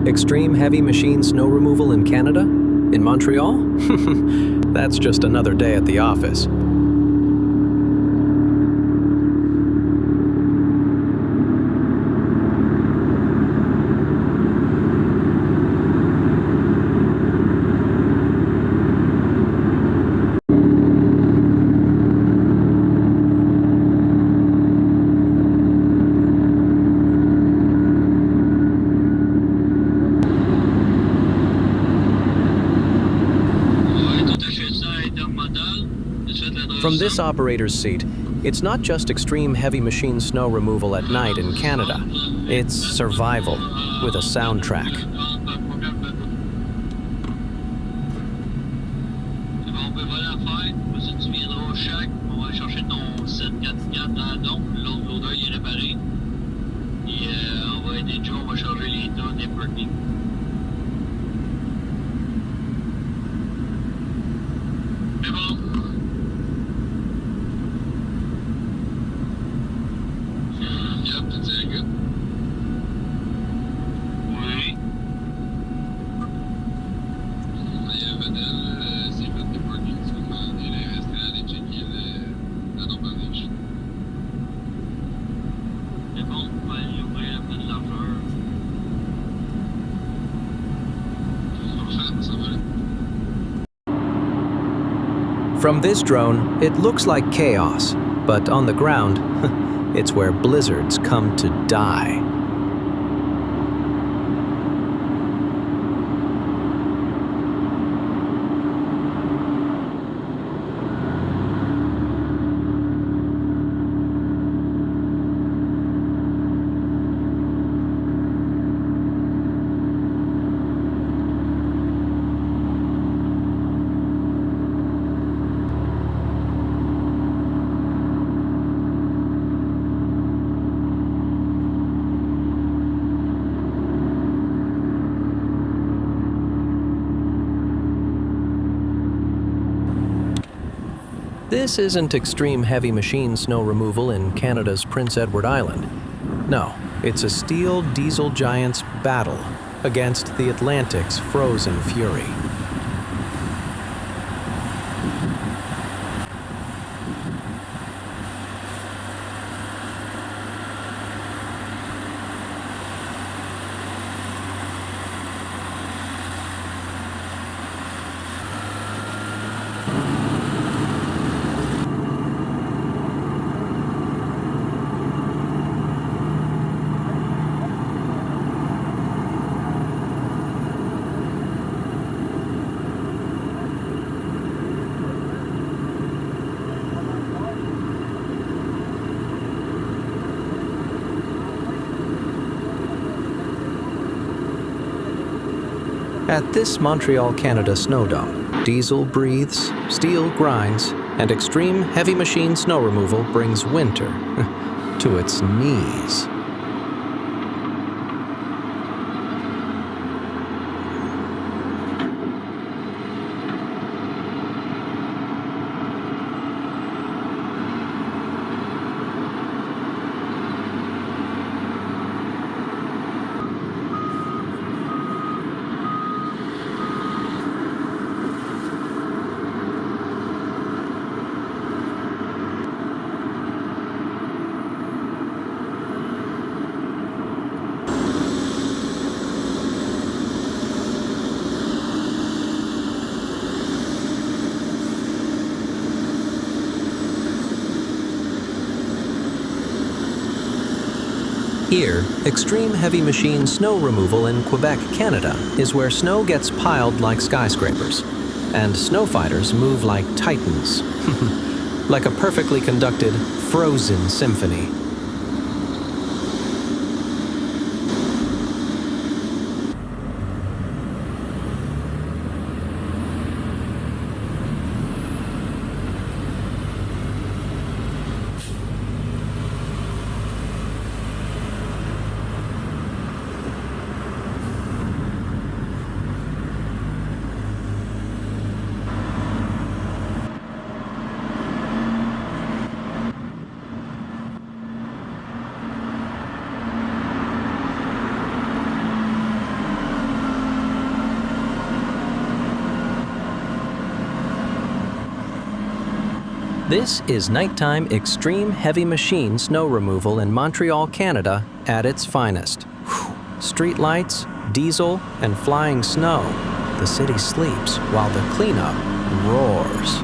Extreme heavy machine snow removal in Canada? In Montreal? That's just another day at the office. From this operator's seat, it's not just extreme heavy machine snow removal at night in Canada. It's survival with a soundtrack. From this drone, it looks like chaos, but on the ground, it's where blizzards come to die. This isn't extreme heavy machine snow removal in Canada's Prince Edward Island. No, it's a steel diesel giant's battle against the Atlantic's frozen fury. At this Montreal, Canada snowdome, diesel breathes, steel grinds, and extreme heavy machine snow removal brings winter to its knees. Here, extreme heavy machine snow removal in Quebec, Canada, is where snow gets piled like skyscrapers, and snow fighters move like titans, like a perfectly conducted, frozen symphony. This is nighttime extreme heavy machine snow removal in Montreal, Canada at its finest. Street lights, diesel, and flying snow. The city sleeps while the cleanup roars.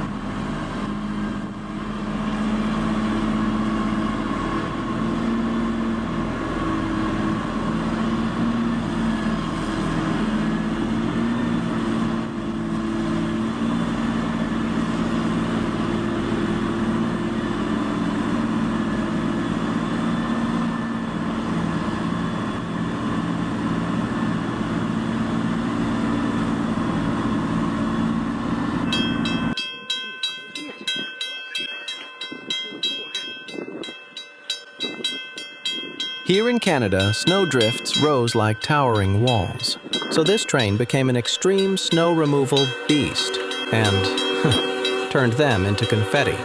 Here in Canada, snowdrifts rose like towering walls. So this train became an extreme snow removal beast and turned them into confetti.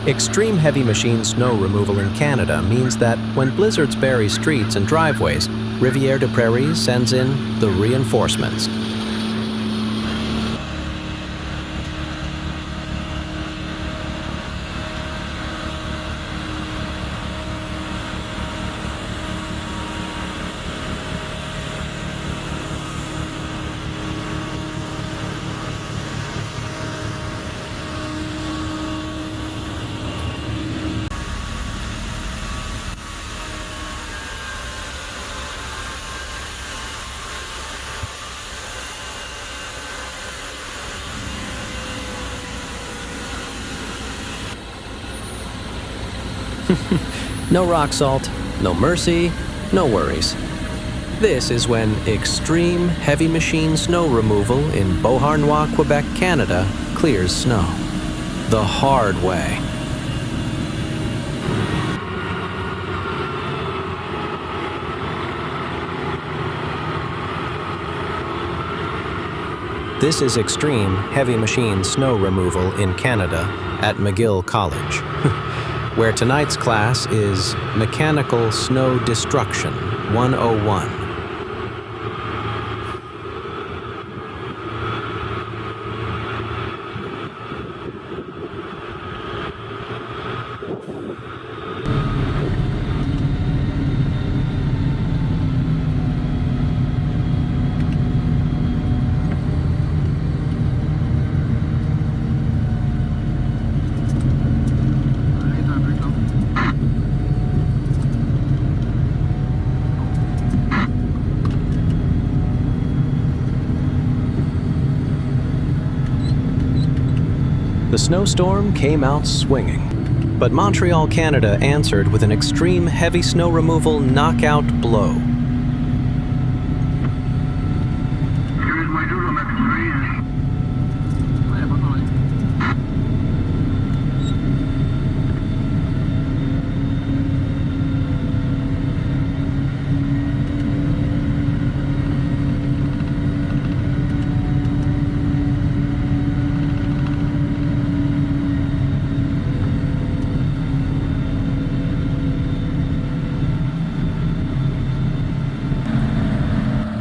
Extreme heavy machine snow removal in Canada means that when blizzards bury streets and driveways, Riviere-des-Praires sends in the reinforcements. No rock salt, no Mercier, no worries. This is when extreme heavy machine snow removal in Beauharnois, Quebec, Canada clears snow. The hard way. This is extreme heavy machine snow removal in Canada at McGill College, where tonight's class is Mechanical Snow Destruction 101. The snowstorm came out swinging, but Montreal, Canada answered with an extreme heavy snow removal knockout blow.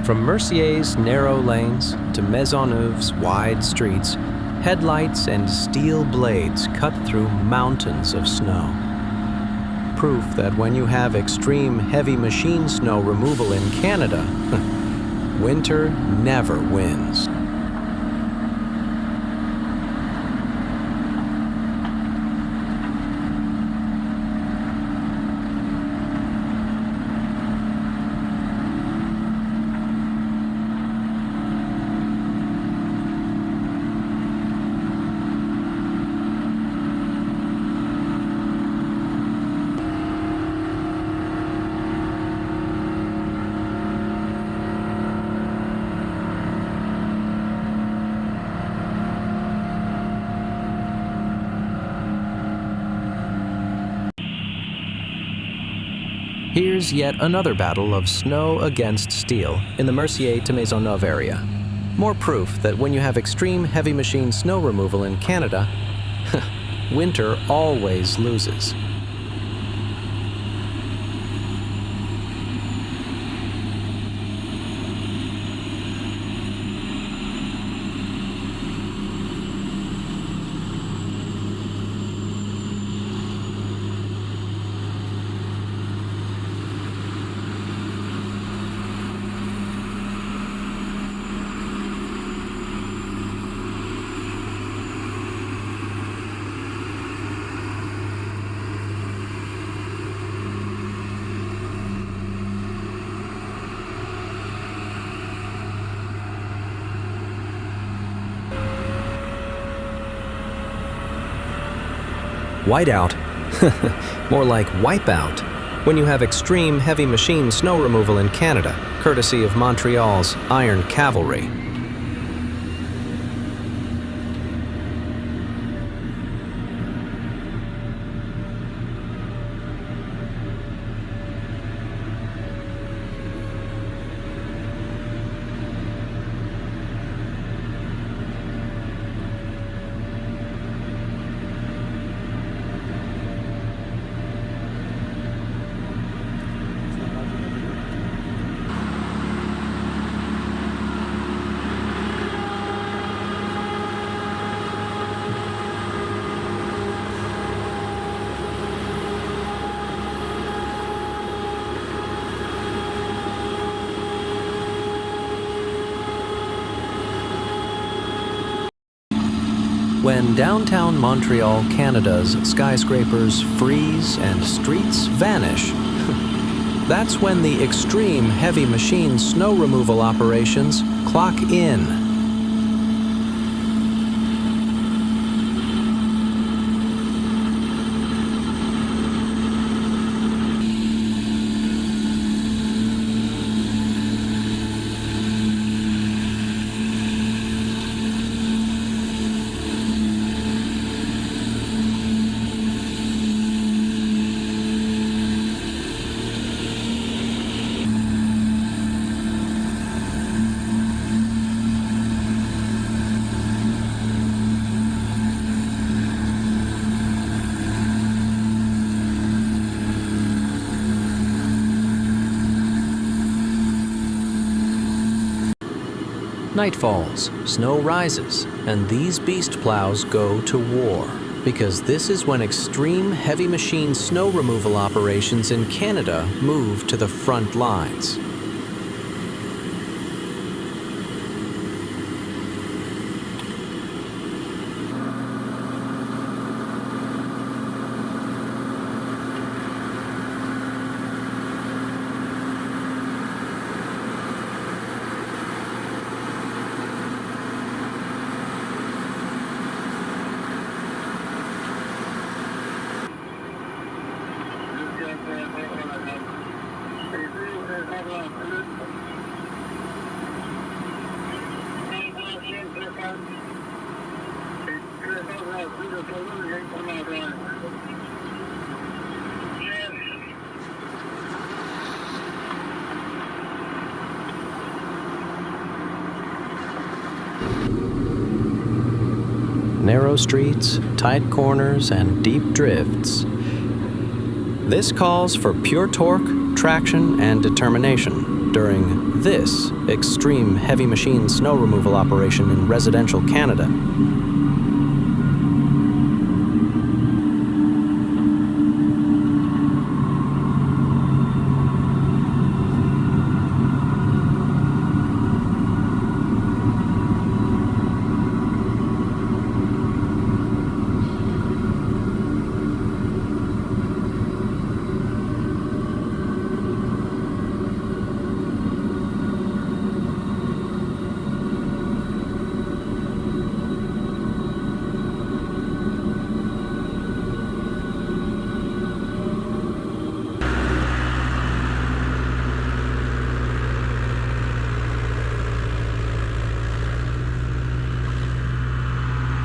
From Mercier's narrow lanes to Maisonneuve's wide streets, headlights and steel blades cut through mountains of snow. Proof that when you have extreme heavy machine snow removal in Canada, winter never wins. Here's yet another battle of snow against steel in the Mercier to Maisonneuve area. More proof that when you have extreme heavy machine snow removal in Canada, winter always loses. Whiteout? More like wipeout, when you have extreme heavy machine snow removal in Canada, courtesy of Montreal's Iron Cavalry. When downtown Montreal, Canada's skyscrapers freeze and streets vanish, that's when the extreme heavy machine snow removal operations clock in. Night falls, snow rises, and these beast plows go to war, because this is when extreme heavy machine snow removal operations in Canada move to the front lines. Narrow streets, tight corners, and deep drifts. This calls for pure torque, traction, and determination during this extreme heavy machine snow removal operation in residential Canada.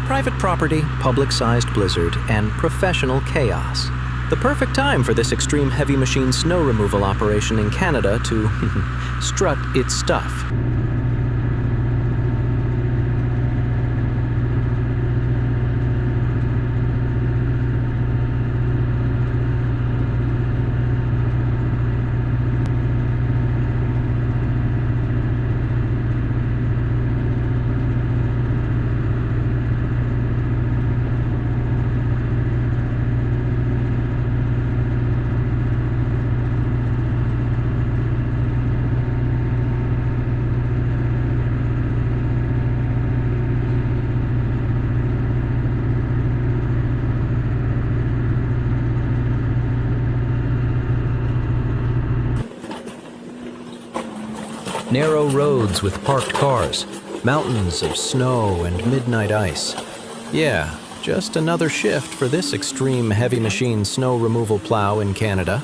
Private property, public-sized blizzard, and professional chaos. The perfect time for this extreme heavy machine snow removal operation in Canada to strut its stuff. Narrow roads with parked cars, mountains of snow and midnight ice. Yeah, just another shift for this extreme heavy machine snow removal plow in Canada.